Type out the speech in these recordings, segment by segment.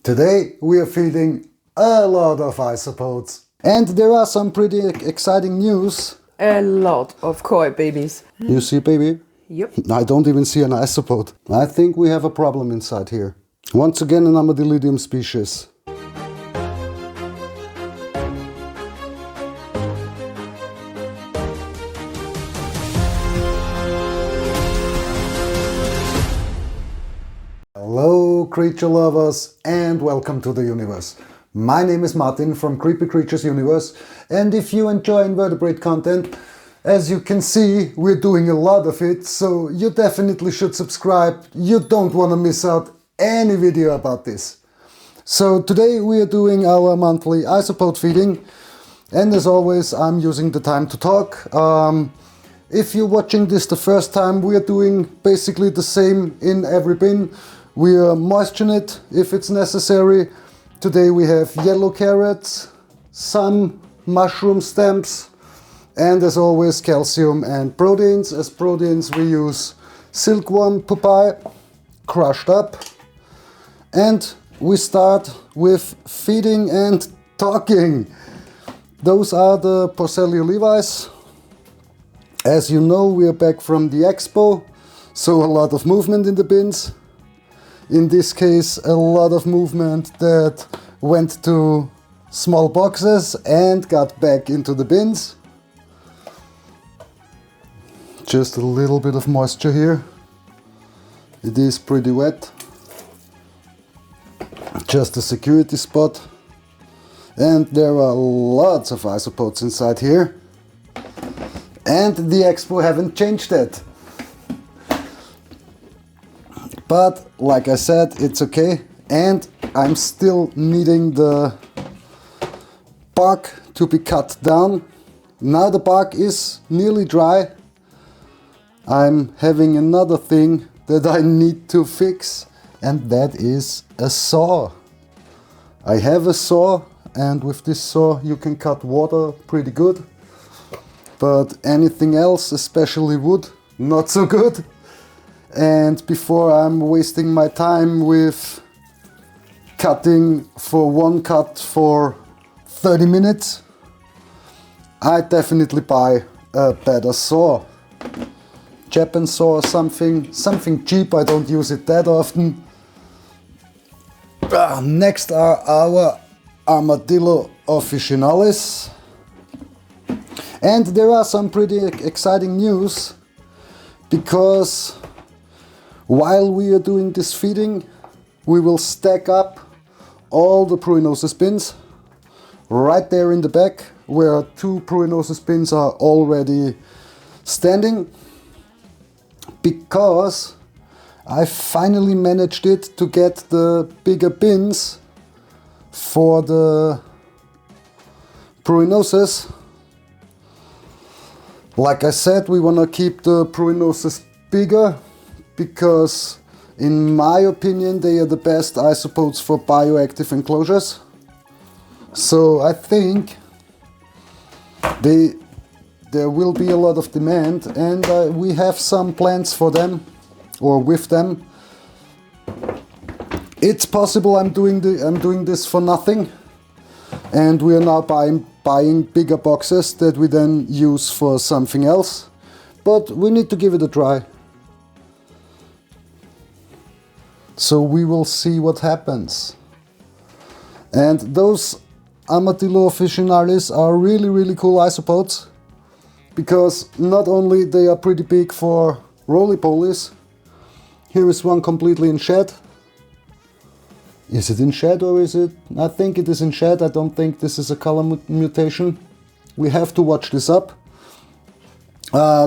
Today we are feeding a lot of isopods. And there are some pretty exciting news. A lot of koi babies. You see, baby? Yep. I don't even see an isopod. I think we have a problem inside here. Once again, an Armadillidium species. Hello creature lovers and welcome to the universe. My name is Martin from Creepy Creatures Universe, and if you enjoy invertebrate content, as you can see, we're doing a lot of it, so you definitely should subscribe. You don't want to miss out any video about this. So today we are doing our monthly isopod feeding, and as always I'm using the time to talk. If you're watching this the first time, we are doing basically the same in every bin. We are moistening it if it's necessary. Today we have yellow carrots, some mushroom stems, and as always calcium and proteins. As proteins we use silkworm pupae, crushed up. And we start with feeding and talking. Those are the Porcellio levis. As you know, we are back from the expo, so a lot of movement in the bins. In this case, a lot of movement that went to small boxes and got back into the bins. Just a little bit of moisture here. It is pretty wet. Just a security spot. And there are lots of isopods inside here. And the expo haven't changed that. But like I said, it's okay, and I'm still needing the bark to be cut down. Now the bark is nearly dry. I'm having another thing that I need to fix, and that is a saw. I have a saw, and with this saw you can cut water pretty good, but anything else, especially wood, not so good. And before I'm wasting my time with cutting for one cut for 30 minutes, I definitely buy a better saw. Japan saw or something cheap, I don't use it that often. Next are our Armadillo officinalis. And there are some pretty exciting news, because while we are doing this feeding, we will stack up all the pruinosis bins right there in the back, where two pruinosis bins are already standing, because I finally managed it to get the bigger bins for the pruinosis. Like I said, we want to keep the pruinosis bigger, because in my opinion they are the best isopods for bioactive enclosures. So I think there will be a lot of demand, and we have some plans for them, or with them. It's possible I'm doing this for nothing, and we are now buying bigger boxes that we then use for something else, but we need to give it a try. So we will see what happens. And those Armadillo officinalis are really cool isopods, because not only they are pretty big for roly-polies. Here is one completely in shed. Is it in shed or is it? I think it is in shed. I don't think this is a color mutation. We have to watch this up.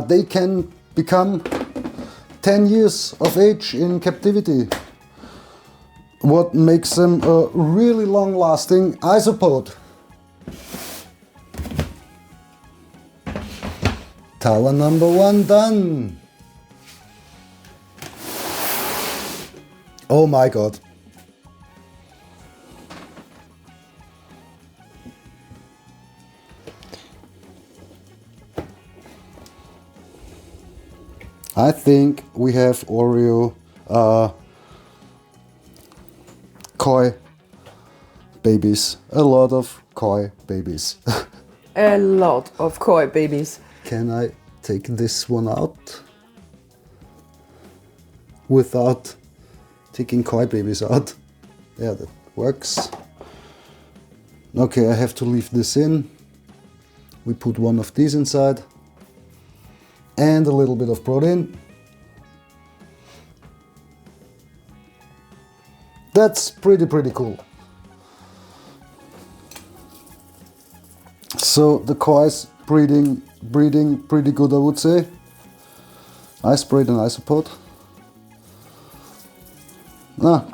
They can become 10 years of age in captivity. What makes them a really long-lasting isopod. Tower number 1 done. Oh my god. I think we have Oreo koi babies, a lot of koi babies. A lot of koi babies. Can I take this one out without taking koi babies out? Yeah, that works. Okay, I have to leave this in. We put one of these inside and a little bit of protein. That's pretty cool. So the koi's breeding pretty good, I would say. I sprayed an Isopod.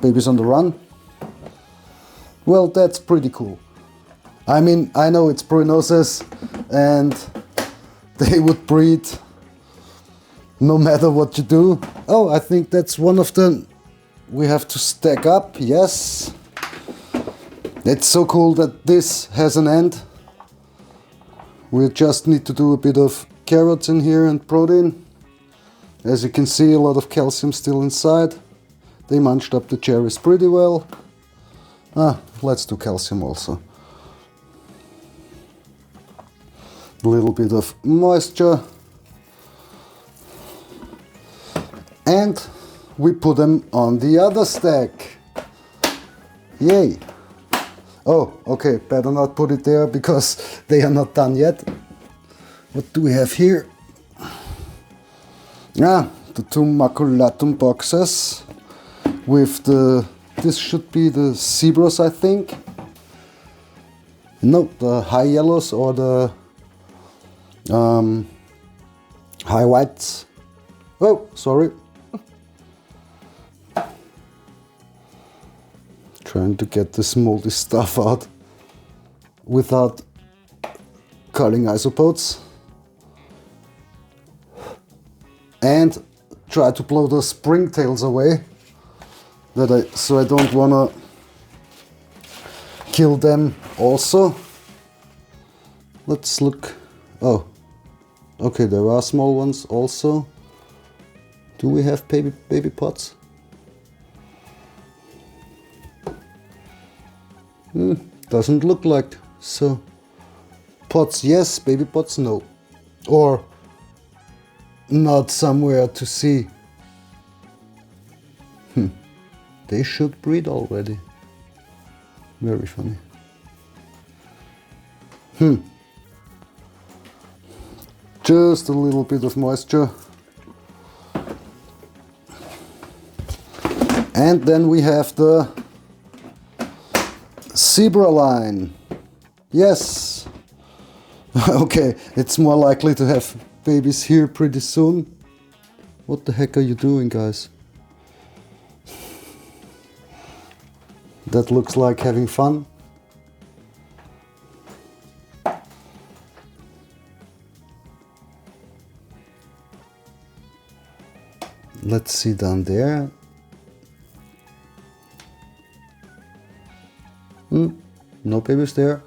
Babies on the run. Well, that's pretty cool. I mean, I know it's prognosis and they would breed no matter what you do. Oh, I think that's one of the... We have to stack up, yes. It's so cool that this has an end. We just need to do a bit of carrots in here and protein. As you can see, a lot of calcium still inside. They munched up the cherries pretty well. Let's do calcium also. A little bit of moisture. And we put them on the other stack. Yay! Oh, okay, better not put it there because they are not done yet. What do we have here? The two maculatum boxes with the... This should be the zebras, I think. No, the high yellows or the high whites. Oh, sorry. Trying to get this moldy stuff out without culling isopods. And try to blow the springtails away. So I don't wanna kill them also. Let's look. Oh, okay, there are small ones also. Do we have baby pods? Doesn't look like. So pods yes, baby pods no. Or not somewhere to see. They should breed already. Very funny. Just a little bit of moisture. And then we have the zebra line. Yes. Okay, it's more likely to have babies here pretty soon. What the heck are you doing, guys? That looks like having fun. Let's see down there. No babies there.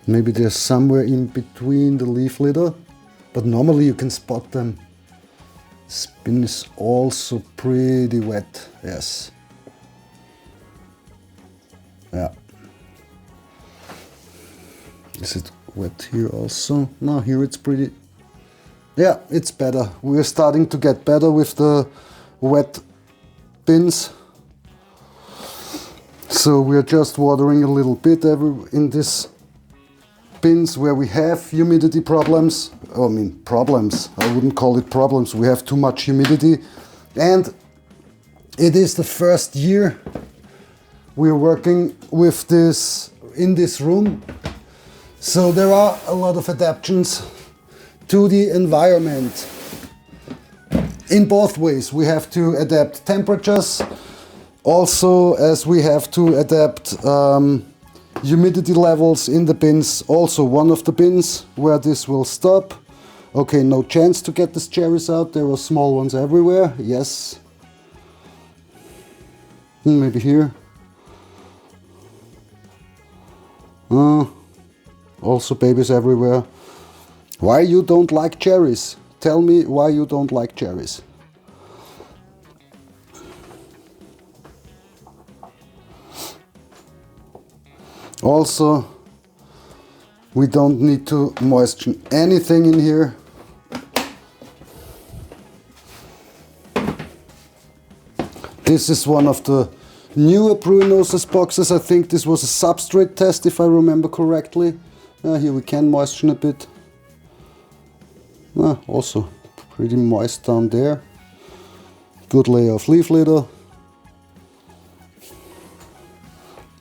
Maybe they're somewhere in between the leaf litter, but normally you can spot them. Spin is also pretty wet, yes. Yeah. Is it wet here also? No, here it's pretty... Yeah, it's better. We're starting to get better with the wet bins. So we're just watering a little bit in this bins where we have humidity problems. I mean problems, I wouldn't call it problems. We have too much humidity and it is the first year we're working with this in this room. So there are a lot of adaptations to the environment. In both ways, we have to adapt temperatures, also as we have to adapt humidity levels in the bins. Also one of the bins where this will stop. Okay, no chance to get these cherries out. There are small ones everywhere, yes. Maybe here. Also babies everywhere. Why you don't like cherries? Tell me why you don't like cherries. Also, we don't need to moisten anything in here. This is one of the newer Bruinosis boxes. I think this was a substrate test, if I remember correctly. Here we can moisten a bit. Also pretty moist down there. Good layer of leaf litter.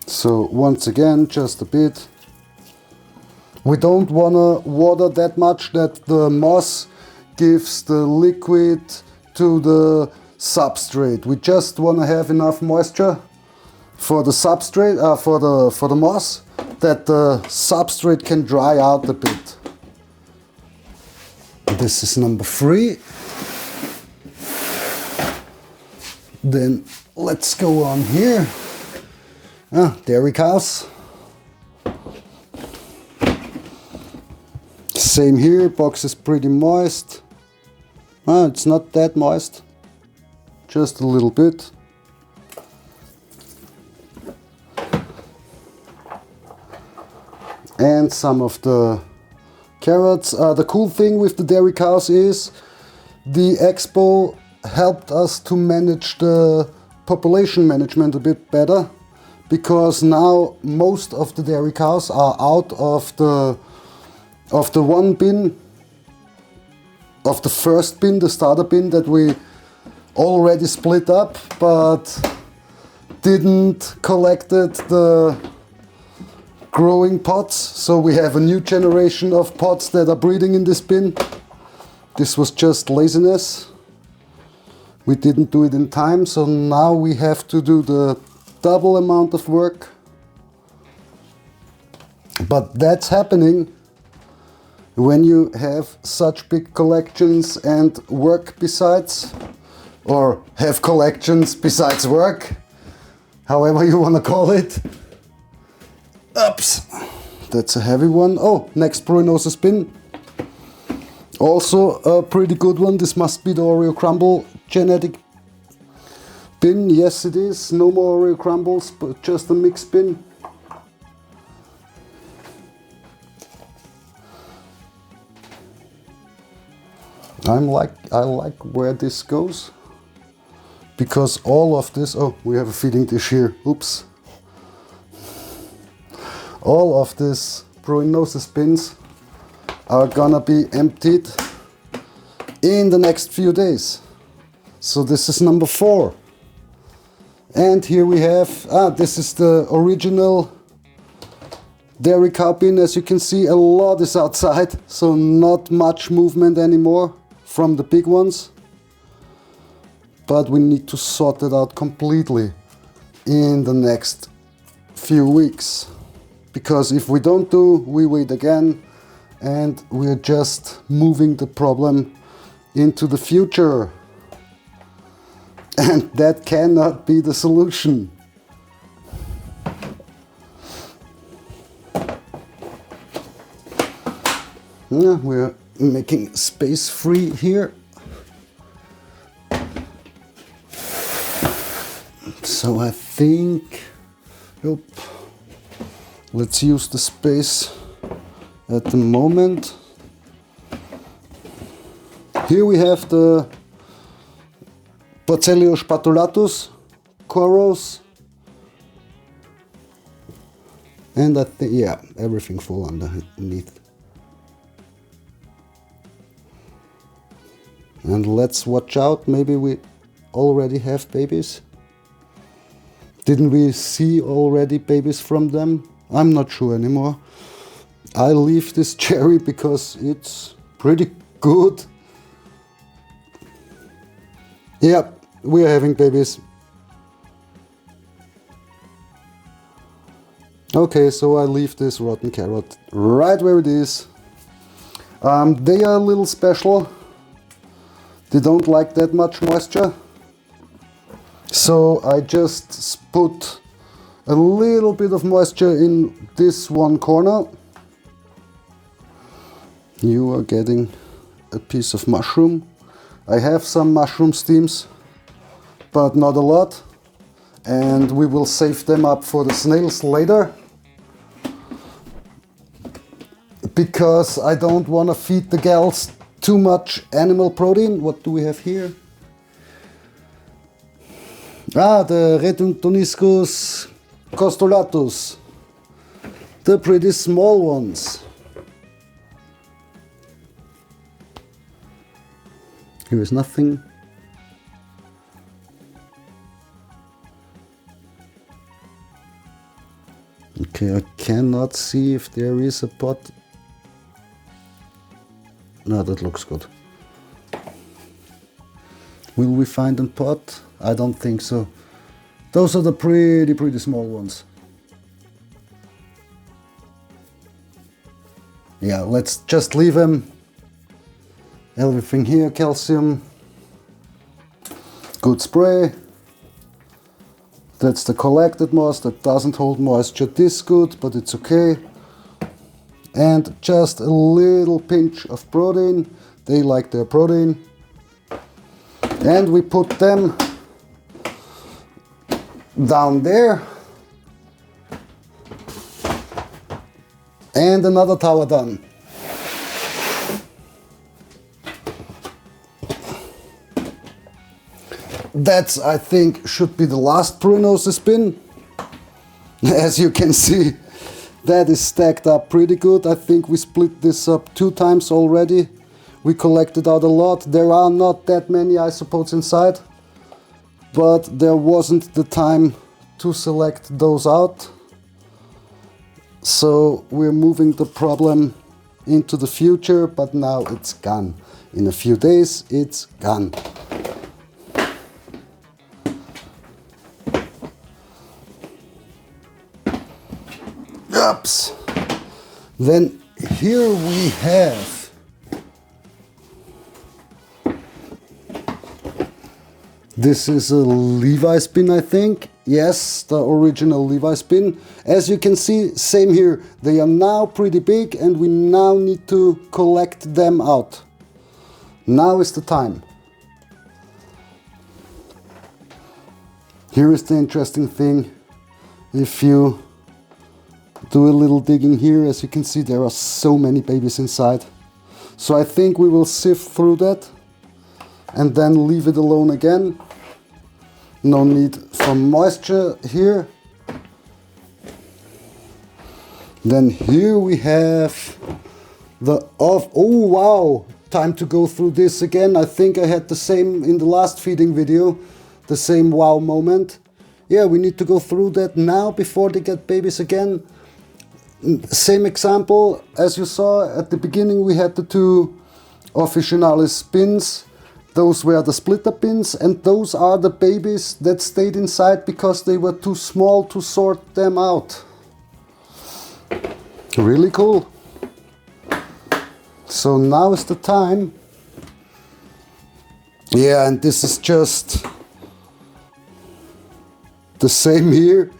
So once again, just a bit. We don't want to water that much that the moss gives the liquid to the substrate. We just want to have enough moisture for the substrate, for the moss, that the substrate can dry out a bit. This is number 3. Then let's go on here. Dairy cows. Same here, box is pretty moist. It's not that moist, just a little bit. And some of the carrots. The cool thing with the dairy cows is the expo helped us to manage the population management a bit better, because now most of the dairy cows are out of the one bin, of the first bin, the starter bin that we already split up, but didn't collected the growing pods. So we have a new generation of pods that are breeding in this bin. This was just laziness. We didn't do it in time, so now we have to do the double amount of work. But that's happening when you have such big collections and work besides, or have collections besides work, however you want to call it. Oops, that's a heavy one. Oh, next Bruinosis bin. Also a pretty good one. This must be the Oreo Crumble genetic bin. Yes, it is. No more Oreo Crumbles, but just a mixed bin. I like where this goes, because all of this, oh, we have a feeding dish here, oops. All of these Bruinosis bins are gonna be emptied in the next few days. So this is number 4. And here we have, this is the original dairy cow bin. As you can see, a lot is outside, so not much movement anymore from the big ones. But we need to sort it out completely in the next few weeks. Because if we don't do, we wait again, and we're just moving the problem into the future. And that cannot be the solution. Yeah, we're making space free here. So I think, let's use the space at the moment. Here we have the Porcellio spatulatus, corals, and I think, yeah, everything full underneath. And let's watch out, maybe we already have babies. Didn't we see already babies from them? I'm not sure anymore. I leave this cherry because it's pretty good. Yeah, we are having babies. Okay, so I leave this rotten carrot right where it is. They are a little special. They don't like that much moisture. So I just put a little bit of moisture in this one corner. You are getting a piece of mushroom. I have some mushroom steams, but not a lot. And we will save them up for the snails later. because I don't want to feed the gals too much animal protein. What do we have here? Ah, the Reduntoniscus costolatus. The pretty small ones. Here is nothing. Okay, I cannot see if there is a pot. No, that looks good. Will we find a pot? I don't think so. Those are the pretty small ones. Yeah, let's just leave them. Everything here, calcium. Good spray. That's the collected moss that doesn't hold moisture this good, but it's okay. And just a little pinch of protein. They like their protein. And we put them down there. And another tower done. That's, I think, should be the last prognosis bin. As you can see, that is stacked up pretty good. I think we split this up 2 times already. We collected out a lot. There are not that many isopods inside, but there wasn't the time to select those out. So we're moving the problem into the future, but now it's gone. In a few days, it's gone. Oops. Then here we have this is a Levi's bin, I think. Yes, the original Levi's bin. As you can see, same here. They are now pretty big and we now need to collect them out. Now is the time. Here is the interesting thing. If you do a little digging here, as you can see, there are so many babies inside. So I think we will sift through that and then leave it alone again. No need for moisture here. Then here we have the oh wow, time to go through this again. I think I had the same in the last feeding video, the same wow moment. Yeah, we need to go through that now before they get babies again. Same example, as you saw at the beginning, we had the 2 officinalis bins. Those were the splitter bins, and those are the babies that stayed inside because they were too small to sort them out. Really cool. So now is the time. Yeah, and this is just the same here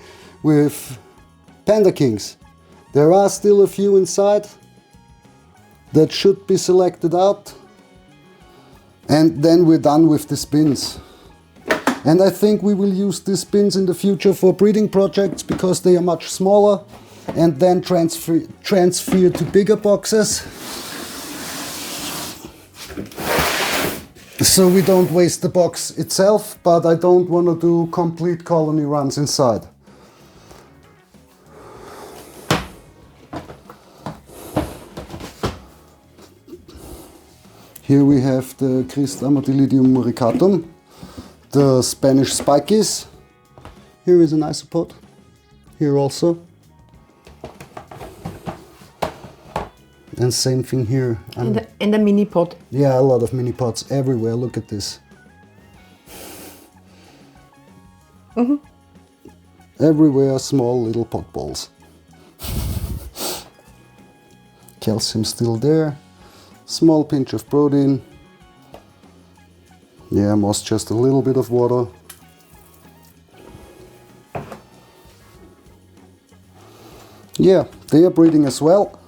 with Panda Kings. There are still a few inside that should be selected out. And then we're done with the bins. And I think we will use these bins in the future for breeding projects because they are much smaller, and then transfer to bigger boxes. So we don't waste the box itself, but I don't want to do complete colony runs inside. Here we have the Armadillidium muricatum, the Spanish spikies. Here is an isopod. Here also. And same thing here. And a mini pod. Yeah, a lot of mini pods everywhere. Look at this. Everywhere small little pot balls. Calcium still there. Small pinch of protein. Yeah, moss, just a little bit of water. Yeah, they are breeding as well.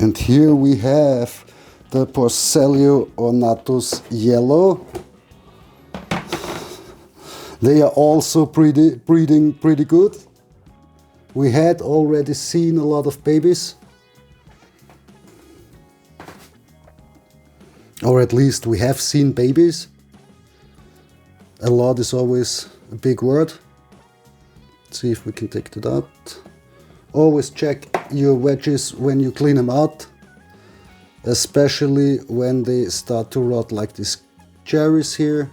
And here we have the Porcellio ornatus yellow. They are also breeding pretty good. We had already seen a lot of babies. Or at least we have seen babies. A lot is always a big word. Let's see if we can take that out. Always check your wedges when you clean them out, especially when they start to rot like these cherries here.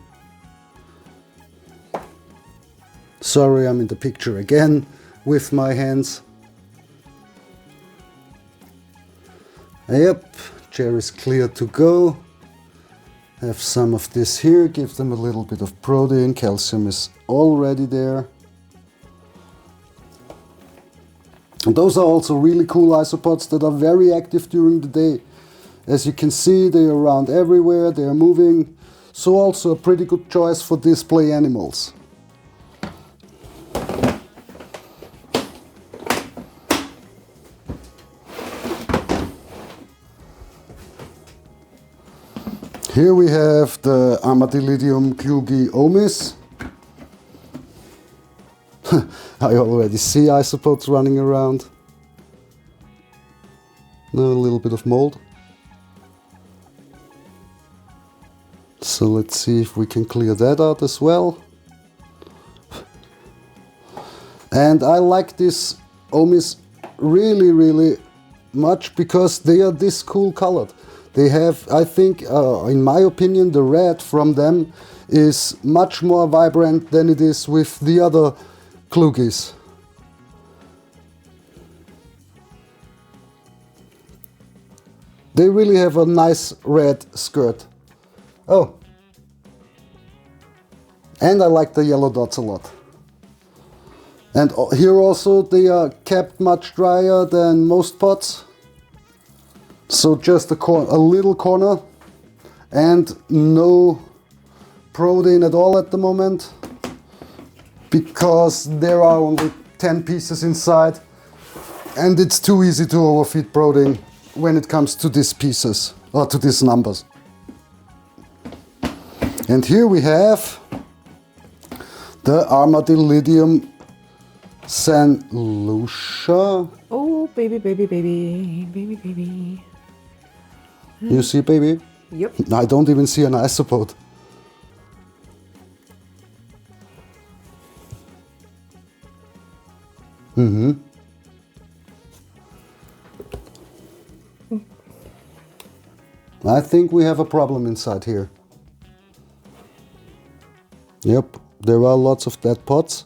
Sorry, I'm in the picture again with my hands. Yep, cherries clear to go. Have some of this here, give them a little bit of protein. Calcium is already there. And those are also really cool isopods that are very active during the day. As you can see, they are around everywhere, they are moving. So also a pretty good choice for display animals. Here we have the Armadillidium klugi omis. I already see isopods running around. Now a little bit of mold. So let's see if we can clear that out as well. And I like these omis really much because they are this cool colored. They have, I think, in my opinion, the red from them is much more vibrant than it is with the other klugis. They really have a nice red skirt. Oh, and I like the yellow dots a lot. And here also they are kept much drier than most pots. So just a little corner and no protein at all at the moment because there are only 10 pieces inside and it's too easy to overfeed protein when it comes to these pieces or to these numbers. And here we have the Armadillidium sanlucia. Oh, baby. You see, baby? Yep. I don't even see an isopod. I think we have a problem inside here. Yep, there are lots of dead pods.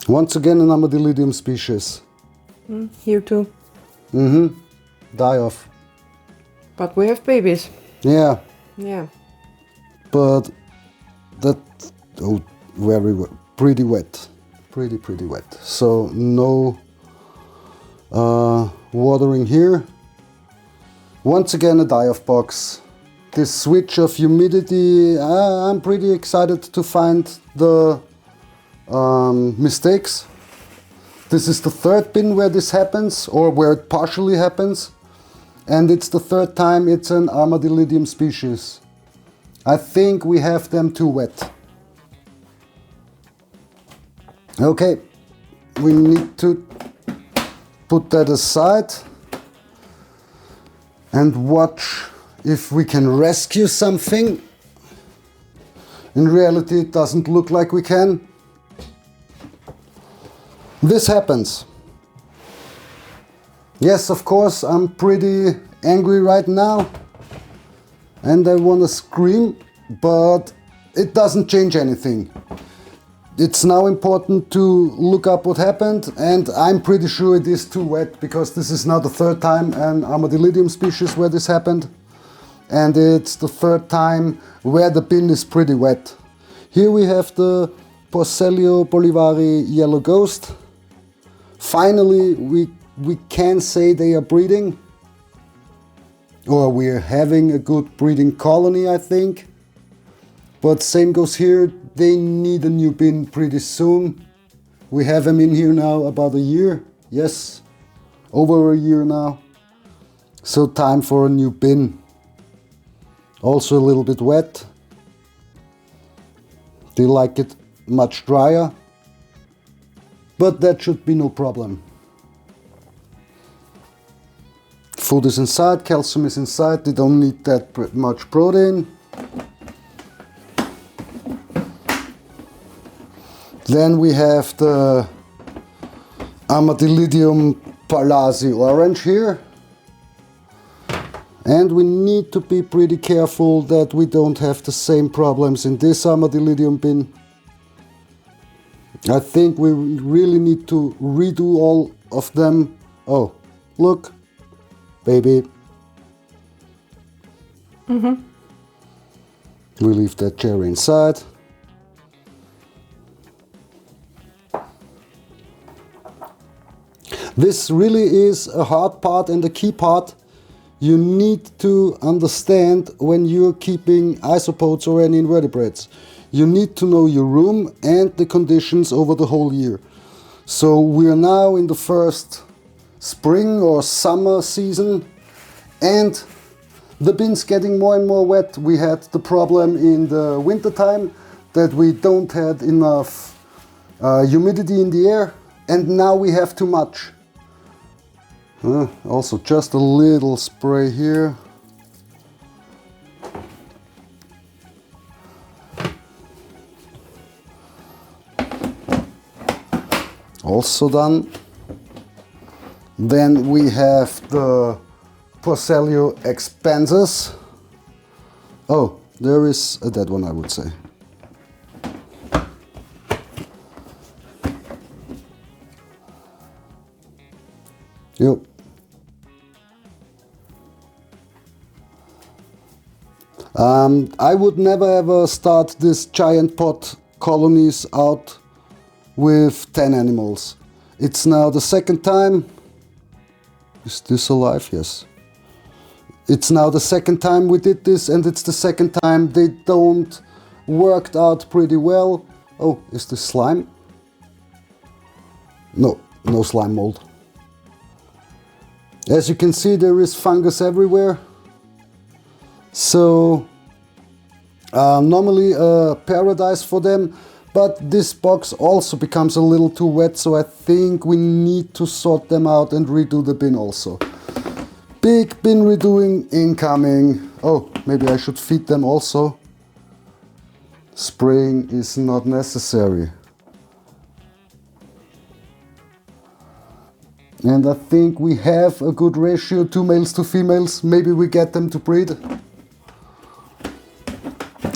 Once again, an Armadillidium species. Here too. Die off. But we have babies. Yeah, Yeah. but that, pretty wet. Pretty wet. So no watering here. Once again, a die-off box. This switch of humidity, I'm pretty excited to find the mistakes. This is the third bin where this happens, or where it partially happens, and it's the third time it's an Armadillidium species. I think we have them too wet. Okay, we need to put that aside and watch if we can rescue something. In reality, it doesn't look like we can. This happens. Yes, of course, I'm pretty angry right now and I want to scream, but it doesn't change anything. It's now important to look up what happened, and I'm pretty sure it is too wet because this is now the third time an Armadillidium species where this happened, and it's the third time where the bin is pretty wet. Here we have the Porcellio bolivari yellow ghost. Finally, we can say they are breeding, or we're having a good breeding colony, I think. But same goes here, they need a new bin pretty soon. We have them in here now about a year, yes, over a year now. So time for a new bin. Also a little bit wet. They like it much drier, but that should be no problem. Food is inside, calcium is inside, they don't need that much protein. Then we have the Armadillidium Palazzi orange here. And we need to be pretty careful that we don't have the same problems in this Armadillidium bin. I think we really need to redo all of them. Oh, look, baby. We leave that cherry inside. This really is a hard part and a key part. You need to understand when you're keeping isopods or any invertebrates. You need to know your room and the conditions over the whole year. So we are now in the first spring or summer season, and the bin's getting more and more wet. We had the problem in the winter time that we don't had enough humidity in the air, and now we have too much. Also just a little spray here. Also done. Then we have the Porcellio expansus. Oh, there is a dead one, I would say. Yep. I would never ever start this giant pot colonies out with 10 animals. It's now the second time. Is this alive? Yes. It's now the second time we did this, and it's the second time they don't worked out pretty well. Oh, is this slime? No, no slime mold. As you can see, there is fungus everywhere. So normally a paradise for them, but this box also becomes a little too wet, so I think we need to sort them out and redo the bin also. Big bin redoing incoming. Oh, maybe I should feed them also. Spraying is not necessary. And I think we have a good ratio, 2 males to females. Maybe we get them to breed.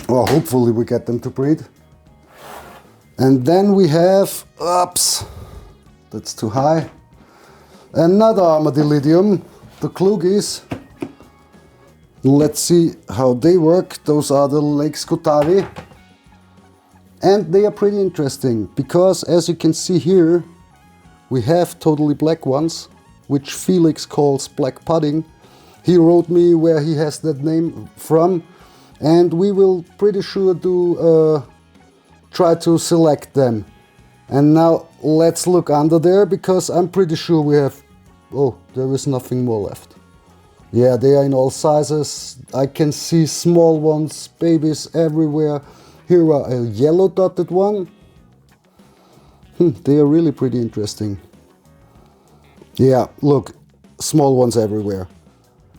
Or hopefully we get them to breed. And then we have, oops, that's too high. Another Armadillidium, the Duckies. Let's see how they work. Those are the Lake Scutari. And they are pretty interesting because, as you can see here, we have totally black ones, which Felix calls black pudding. He wrote me where he has that name from, and we will pretty sure do try to select them. And now let's look under there, because I'm pretty sure we have, oh, there is nothing more left. Yeah, they are in all sizes. I can see small ones, babies everywhere. Here are a yellow dotted one. They are really pretty interesting. Yeah, look, small ones everywhere.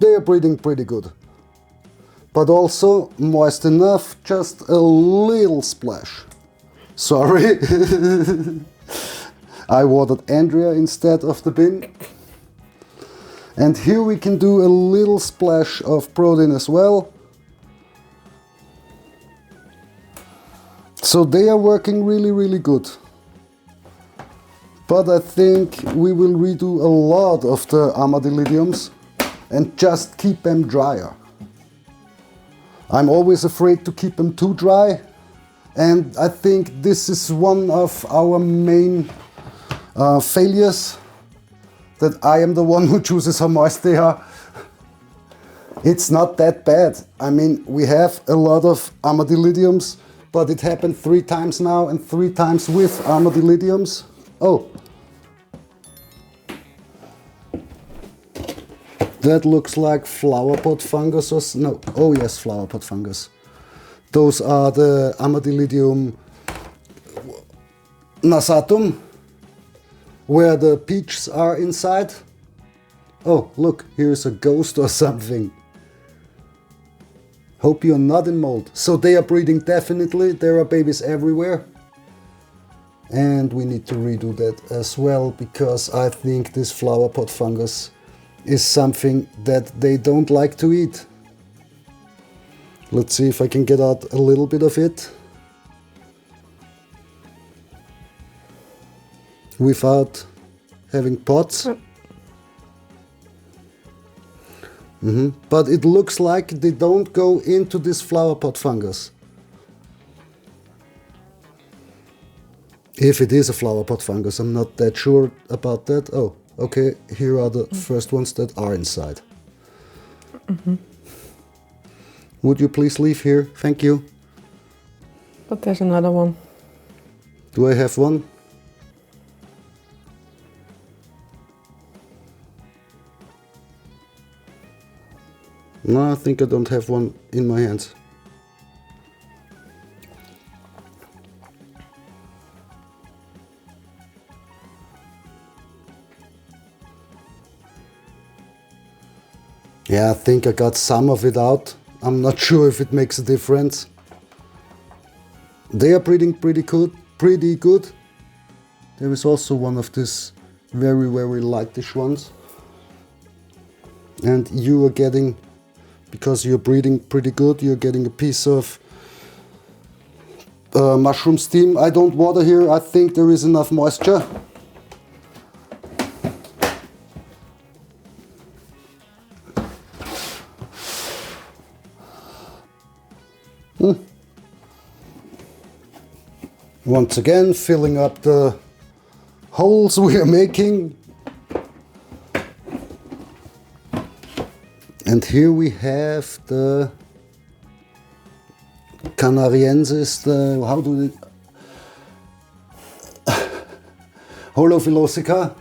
They are breeding pretty good. But also moist enough, just a little splash. Sorry. I watered Andrea instead of the bin. And here we can do a little splash of protein as well. So they are working really, really good. But I think we will redo a lot of the Armadillidiums and just keep them drier. I'm always afraid to keep them too dry, and I think this is one of our main failures, that I am the one who chooses how moist they are. It's not that bad. I mean, we have a lot of Armadillidiums, but it happened 3 times now, and 3 times with Armadillidiums. Oh, That looks like flower pot fungus or no? Oh yes, flower pot fungus. Those are the Armadillidium nasatum, where the peaches are inside. Oh, look, here's a ghost or something. Hope you're not in mold. So they are breeding definitely. There are babies everywhere. And we need to redo that as well, because I think this flower pot fungus is something that they don't like to eat. Let's see if I can get out a little bit of it without having pots. But it looks like they don't go into this flower pot fungus. If it is a flower pot fungus, I'm not that sure about that. Oh, okay, here are the first ones that are inside. Would you please leave here? Thank you. But there's another one. Do I have one? No, I think I don't have one in my hands. Yeah, I think I got some of it out. I'm not sure if it makes a difference. They are breeding pretty good. There is also one of these very, very lightish ones. And you are getting, because you're breeding pretty good, you're getting a piece of mushroom steam. I don't water here. I think there is enough moisture. Once again, filling up the holes we are making. And here we have the Canariensis, the, how do they, Holophilosica,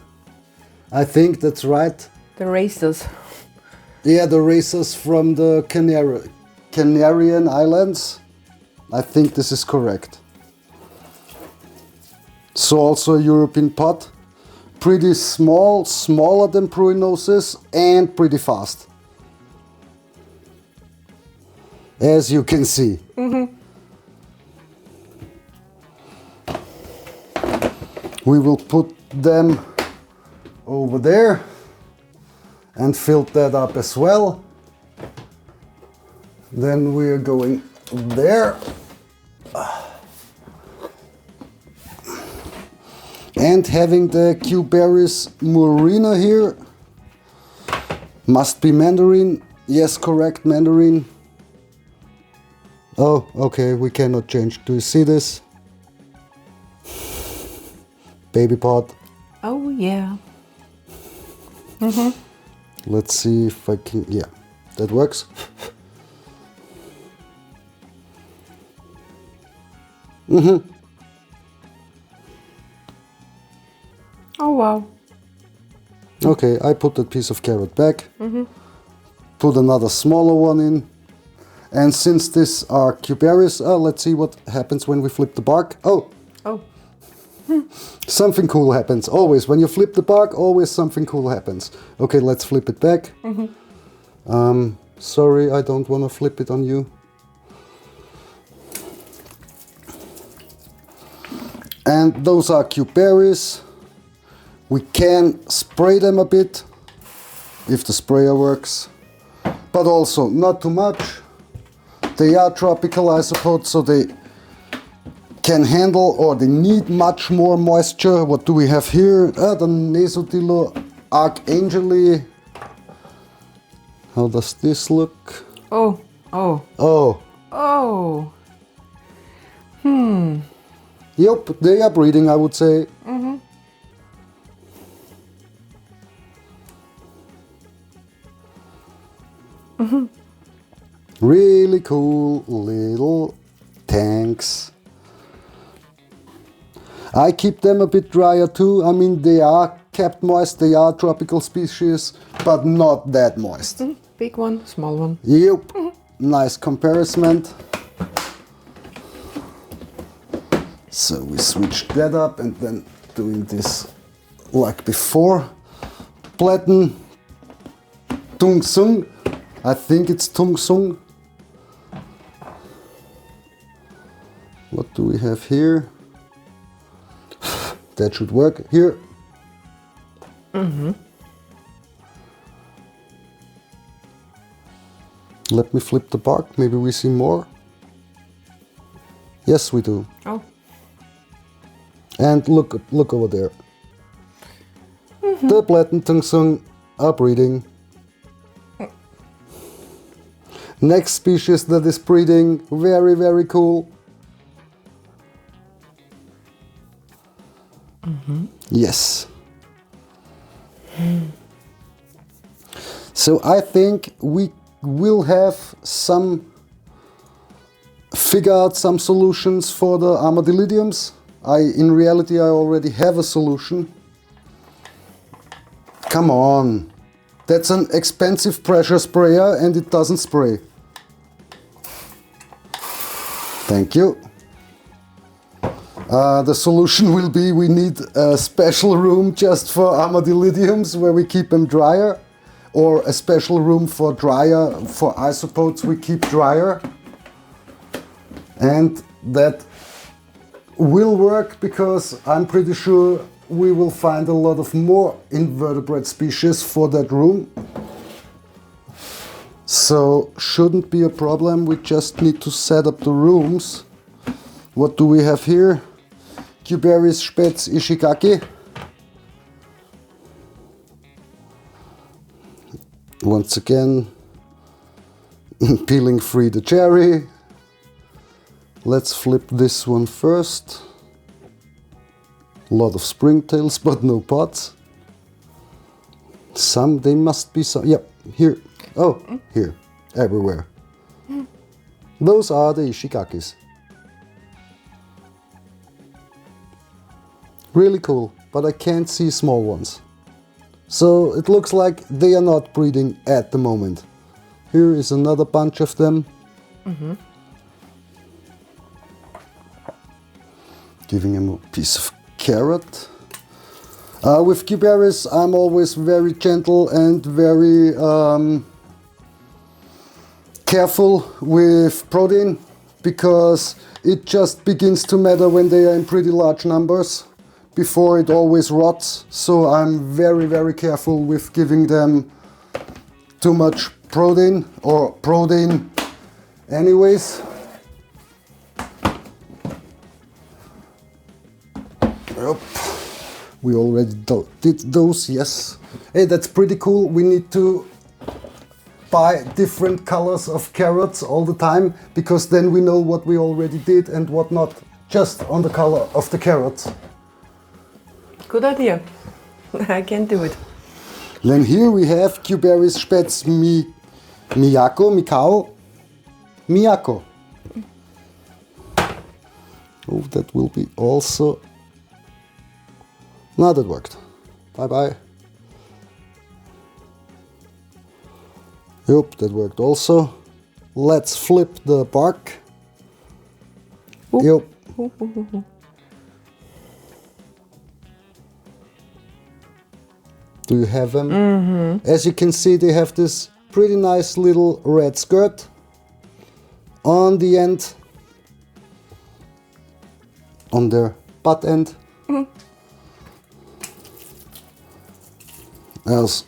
I think that's right. The racers. Yeah, the racers from the Canarian Islands. I think this is correct. So also a European pot, pretty small, smaller than Pruinosis, and pretty fast. As you can see. We will put them over there and fill that up as well. Then we are going there. And having the Cubaris murina here. Must be Mandarin. Yes, correct, Mandarin. Oh, okay, we cannot change. Do you see this? Baby pot. Oh, yeah. Let's see if I can, yeah, that works. Oh, wow. Okay, I put that piece of carrot back. Put another smaller one in. And since these are Cubaris, let's see what happens when we flip the bark. Oh, something cool happens. Always, when you flip the bark, always something cool happens. Okay, let's flip it back. Sorry, I don't want to flip it on you. And those are Cubaris. We can spray them a bit, if the sprayer works. But also, not too much. They are tropical isopods, so they can handle, or they need much more moisture. What do we have here? The Nasodilo Archangeli. How does this look? Oh. Yep, they are breeding, I would say. Really cool little tanks. I keep them a bit drier too. I mean, they are kept moist, they are tropical species, but not that moist. Big one, small one. Yep, nice comparison. So we switched that up and then doing this like before. Platten Tung Sung. I think it's Tung Sung. What do we have here? That should work here. Let me flip the bark, maybe we see more. Yes, we do. Oh. And look over there. The Platten Tung Sung are breeding. Next species that is breeding, very, very cool. Yes. So I think we will have figure out some solutions for the Armadillidiums. In reality, I already have a solution. Come on. That's an expensive pressure sprayer and it doesn't spray. Thank you. The solution will be we need a special room just for Armadillidiums where we keep them drier, or a special room for isopods we keep drier. And that will work because I'm pretty sure we will find a lot of more invertebrate species for that room. So shouldn't be a problem, we just need to set up the rooms. What do we have here? Cubaris Spetz Ishigaki. Once again, peeling free the cherry. Let's flip this one first. A lot of springtails, but no pods. They must be some, yep, here. Oh, here, everywhere. Those are the Ishigakis. Really cool, but I can't see small ones. So it looks like they are not breeding at the moment. Here is another bunch of them. Giving him a piece of carrot. With Cubaris, I'm always very gentle and very careful with protein, because it just begins to matter when they are in pretty large numbers. Before it always rots, so I'm very, very careful with giving them too much protein, or protein anyways. Yep. We already did those, yes. Hey, that's pretty cool. We need to buy different colors of carrots all the time, because then we know what we already did and what not, just on the color of the carrots. Good idea. I can do it. Then here we have Cubaris Spetz Miyako. Oh, that will be also... No, that worked. Bye-bye. Yep, that worked also. Let's flip the bark. Yep. Do you have them? As you can see, they have this pretty nice little red skirt on the end, on their butt end. As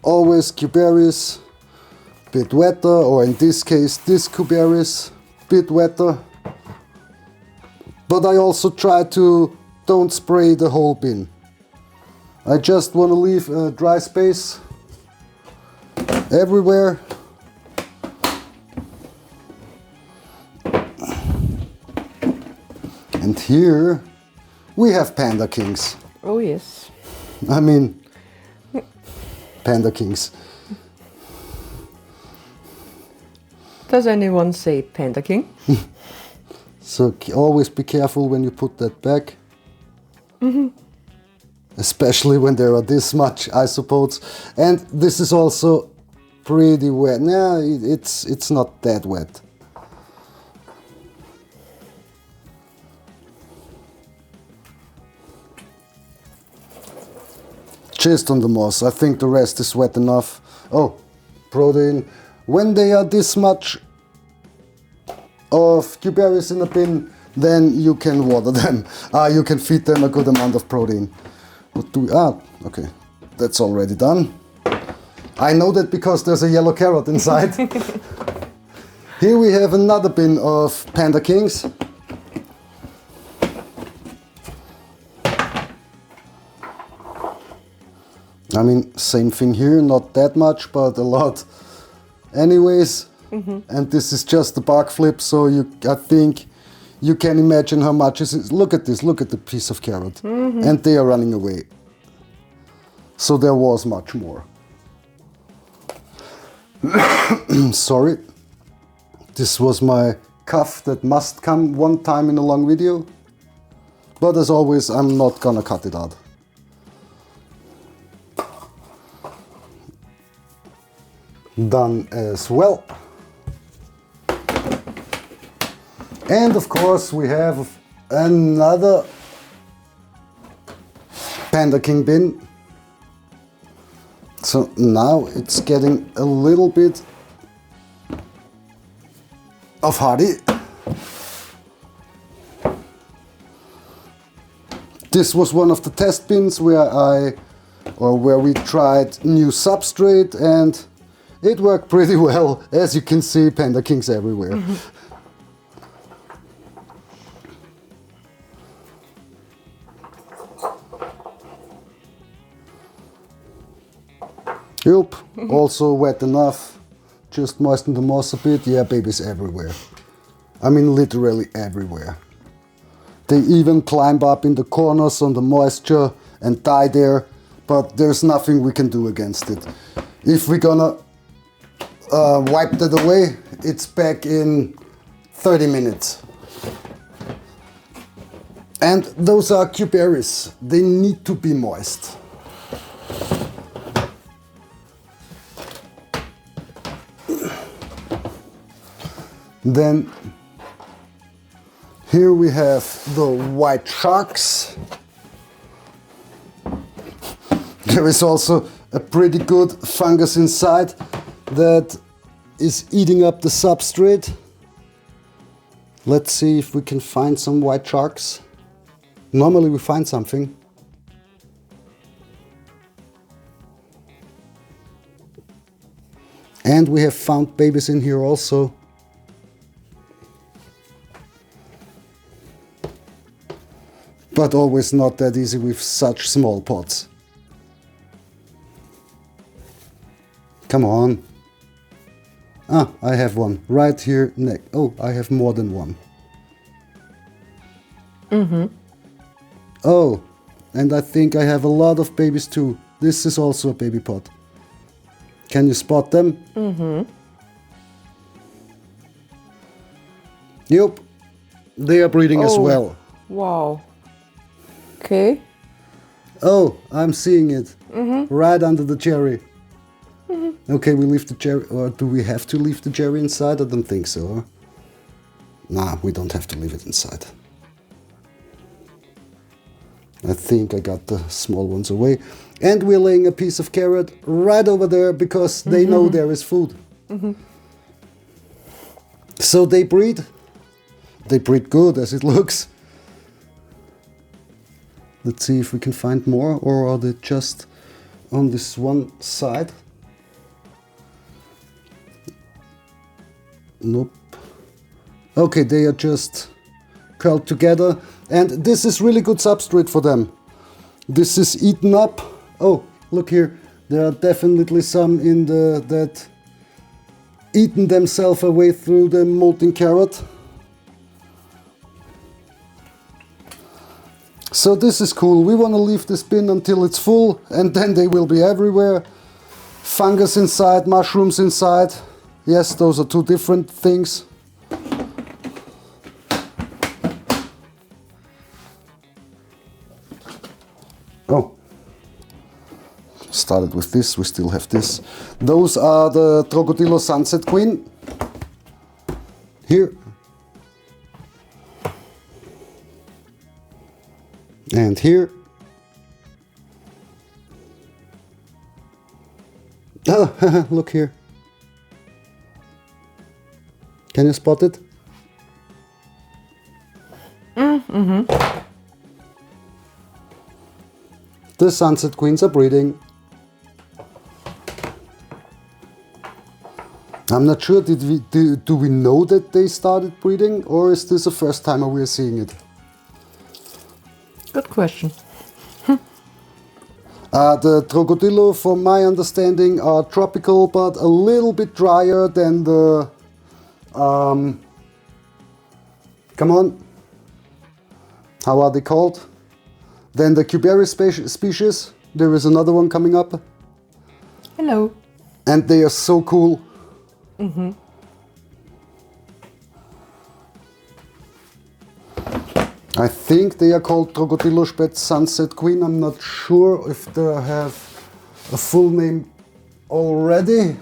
always, Cubaris, bit wetter, or in this case, this Cubaris, bit wetter. But I also try to don't spray the whole bin. I just want to leave a dry space everywhere. And here we have Panda Kings. Oh yes. I mean, Panda Kings. Does anyone say Panda King? So always be careful when you put that back. especially when there are this much isopods. And this is also pretty wet. Nah, it's not that wet. Just on the moss. I think the rest is wet enough. Oh, protein. When they are this much of cuberries in a bin, then you can water them. You can feed them a good amount of protein. What do we, okay, that's already done. I know that because there's a yellow carrot inside. Here we have another bin of panda kings. I mean, same thing here, not that much, but a lot. Anyways, and this is just the bark flip, so I think you can imagine how much it is. Look at this, look at the piece of carrot. And they are running away. So there was much more. Sorry. This was my cough that must come one time in a long video. But as always, I'm not gonna cut it out. Done as well. And of course we have another panda king bin. So now it's getting a little bit of hardy. This was one of the test bins where we tried new substrate, and it worked pretty well. As you can see, panda kings everywhere. Yup, also wet enough. Just moisten the moss a bit. Yeah, babies everywhere. I mean, literally everywhere. They even climb up in the corners on the moisture and die there, but there's nothing we can do against it. If we're gonna wipe that away, it's back in 30 minutes. And those are cuberries. They need to be moist. Then here we have the white sharks. There is also a pretty good fungus inside that is eating up the substrate. Let's see if we can find some white sharks. Normally we find something. And we have found babies in here also. But always not that easy with such small pots. Come on. Ah, I have one right here next. Oh, I have more than one. Oh, and I think I have a lot of babies too. This is also a baby pot. Can you spot them? Yup, they are breeding as well. Wow. Okay. Oh, I'm seeing it. Right under the cherry. Okay, we leave the cherry, or do we have to leave the cherry inside? I don't think so. Nah, we don't have to leave it inside. I think I got the small ones away. And we're laying a piece of carrot right over there because they know there is food. So they breed. They breed good as it looks. Let's see if we can find more, or are they just on this one side? Nope. Okay, they are just curled together, and this is really good substrate for them. This is eaten up. Oh, look here. There are definitely some in that eaten themselves away through the molting carrot. So this is cool. We want to leave this bin until it's full, and then they will be everywhere. Fungus inside, mushrooms inside. Yes, those are two different things. Oh, Started with this, we still have this. Those are the Trocodilo Sunset Queen. Here. And here. Oh, look here. Can you spot it? Mm-hmm. The Sunset Queens are breeding. I'm not sure, do we know that they started breeding, or is this the first time we are seeing it? Good question. The Trocodilo, from my understanding, are tropical, but a little bit drier than the... come on. How are they called? Than the Cuberry species. There is another one coming up. Hello. And they are so cool. Mm-hmm. I think they are called Trocodilo Spetz Sunset Queen. I'm not sure if they have a full name already.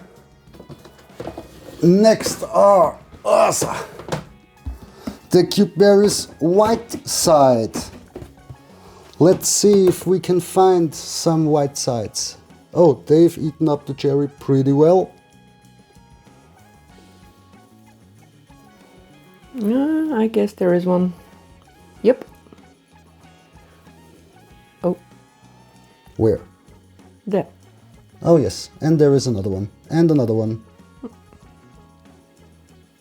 Next are the Cuberry's white side. Let's see if we can find some white sides. Oh, they've eaten up the cherry pretty well. I guess there is one. Yep. Oh. Where? There. Oh yes, and there is another one, and another one.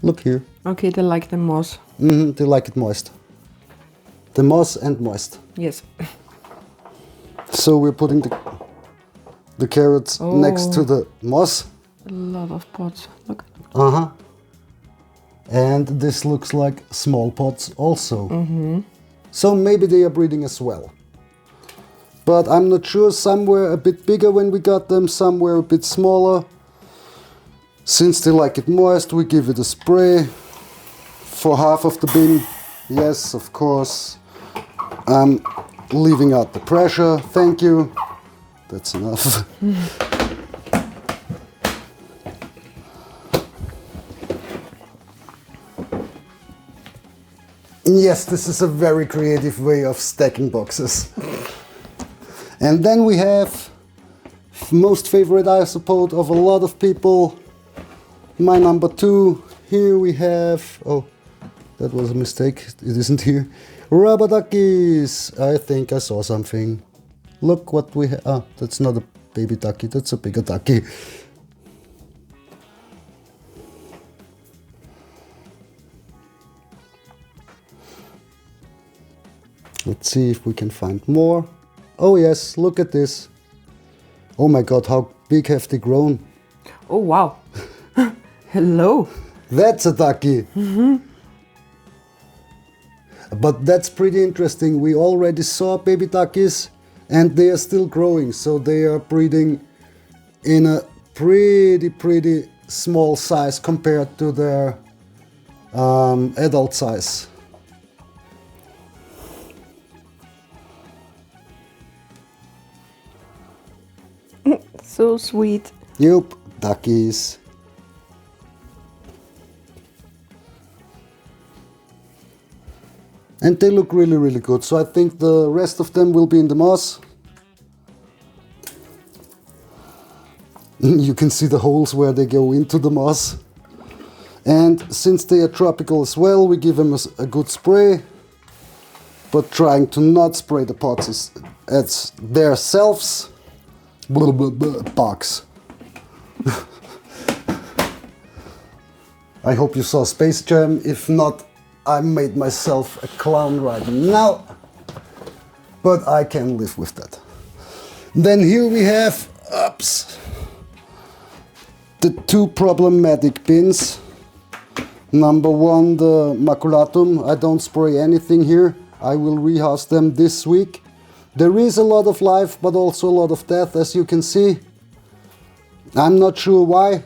Look here. Okay, they like the moss. They like it moist. The moss and moist. Yes. So we're putting the carrots next to the moss. A lot of pots. Look. Uh-huh. And this looks like small pots also. So maybe they are breeding as well. But I'm not sure, some were a bit bigger when we got them, some were a bit smaller. Since they like it moist, we give it a spray for half of the bin. Yes, of course. I'm leaving out the pressure, thank you. That's enough. Yes, this is a very creative way of stacking boxes. And then we have most favorite isopod of a lot of people. My number 2. Here we have, oh, that was a mistake, it isn't here. Rubber duckies. I think I saw something. Look what we have. Ah, that's not a baby ducky, that's a bigger ducky. Let's see if we can find more. Oh yes, look at this. Oh my god, how big have they grown? Oh wow. Hello. That's a ducky. But that's pretty interesting. We already saw baby duckies and they are still growing. So they are breeding in a pretty small size compared to their adult size. So sweet. Yup, duckies. And they look really good. So I think the rest of them will be in the moss. You can see the holes where they go into the moss. And since they are tropical as well, we give them a good spray. But trying to not spray the pots as themselves. Box. I hope you saw Space Jam. If not, I made myself a clown right now. But I can live with that. Then here we have the 2 problematic bins. Number 1, the maculatum. I don't spray anything here. I will rehouse them this week. There is a lot of life, but also a lot of death, as you can see. I'm not sure why,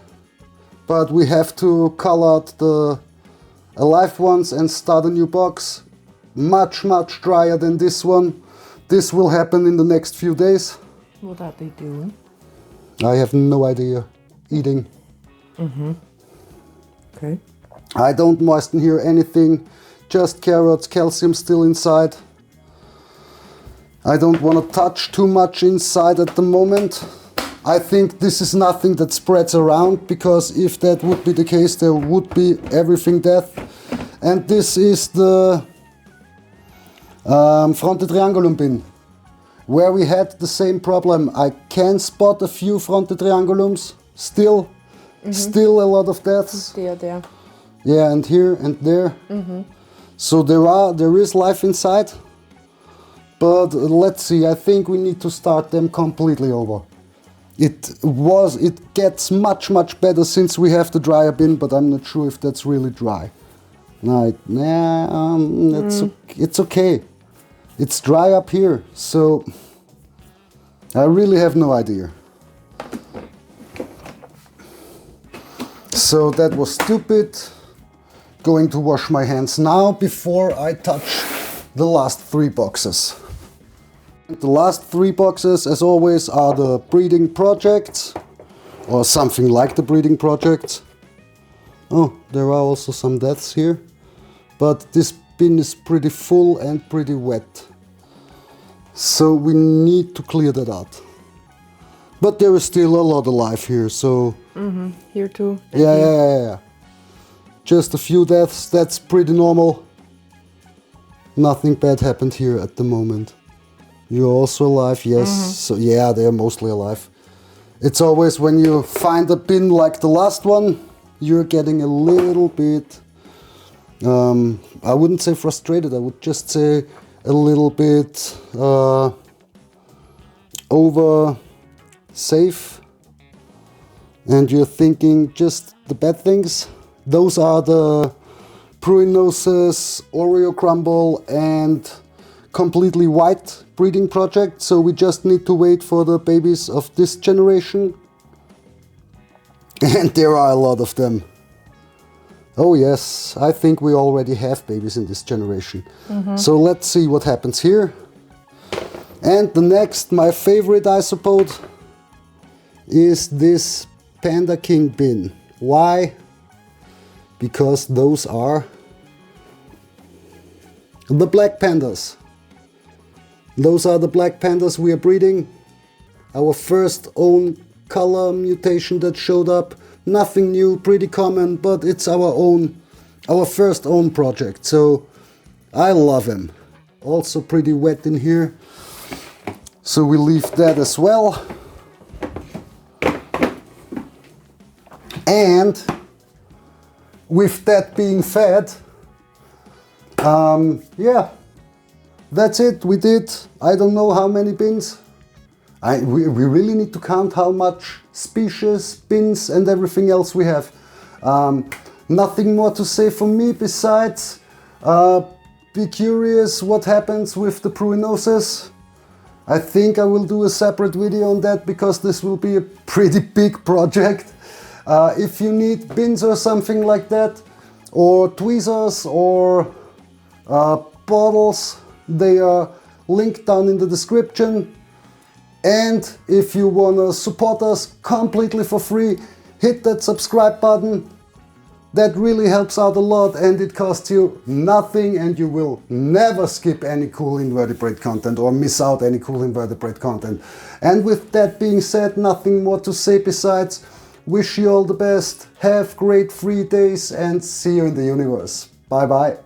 but we have to cull out the alive ones and start a new box. Much drier than this one. This will happen in the next few days. What are they doing? I have no idea. Eating. Okay. I don't moisten here anything, just carrots, calcium still inside. I don't want to touch too much inside at the moment. I think this is nothing that spreads around, because if that would be the case, there would be everything death. And this is the Fronte triangulum bin, where we had the same problem. I can spot a few Fronte triangulums, still a lot of deaths. There. Yeah, and here and there. So there is life inside, but let's see. I think we need to start them completely over. It gets much better since we have the dryer bin, but I'm not sure if that's really dry. It's okay. It's dry up here, so I really have no idea. So that was stupid. Going to wash my hands now before I touch the last 3 boxes. The last 3 boxes, as always, are the breeding projects, or something like the breeding projects. Oh, there are also some deaths here, but this bin is pretty full and pretty wet, so we need to clear that out. But there is still a lot alive here, so... Here too. Yeah. Just a few deaths, that's pretty normal. Nothing bad happened here at the moment. You're also alive, yes. So yeah, they're mostly alive. It's always when you find a bin like the last one, you're getting a little bit... I wouldn't say frustrated, I would just say a little bit over safe. And you're thinking just the bad things. Those are the Pruinosis, Oreo Crumble and completely white breeding project. So we just need to wait for the babies of this generation. And there are a lot of them. Oh yes, I think we already have babies in this generation. So let's see what happens here. And the next, my favorite isopod, is this Panda King bin. Why? Because those are the black pandas. Those are the black pandas we are breeding. Our first own color mutation that showed up. Nothing new, pretty common, but it's our first own project. So I love him. Also pretty wet in here. So we leave that as well. And with that being fed, yeah, that's it. We did, I don't know how many bins. We really need to count how much species, bins and everything else we have. Nothing more to say from me besides be curious what happens with the Pruinosis. I think I will do a separate video on that because this will be a pretty big project. If you need bins or something like that, or tweezers or bottles, they are linked down in the description. And if you want to support us completely for free, hit that subscribe button. That really helps out a lot and it costs you nothing and you will never skip any cool invertebrate content or miss out any cool invertebrate content. And with that being said, nothing more to say besides wish you all the best, have great free days and see you in the universe. Bye bye.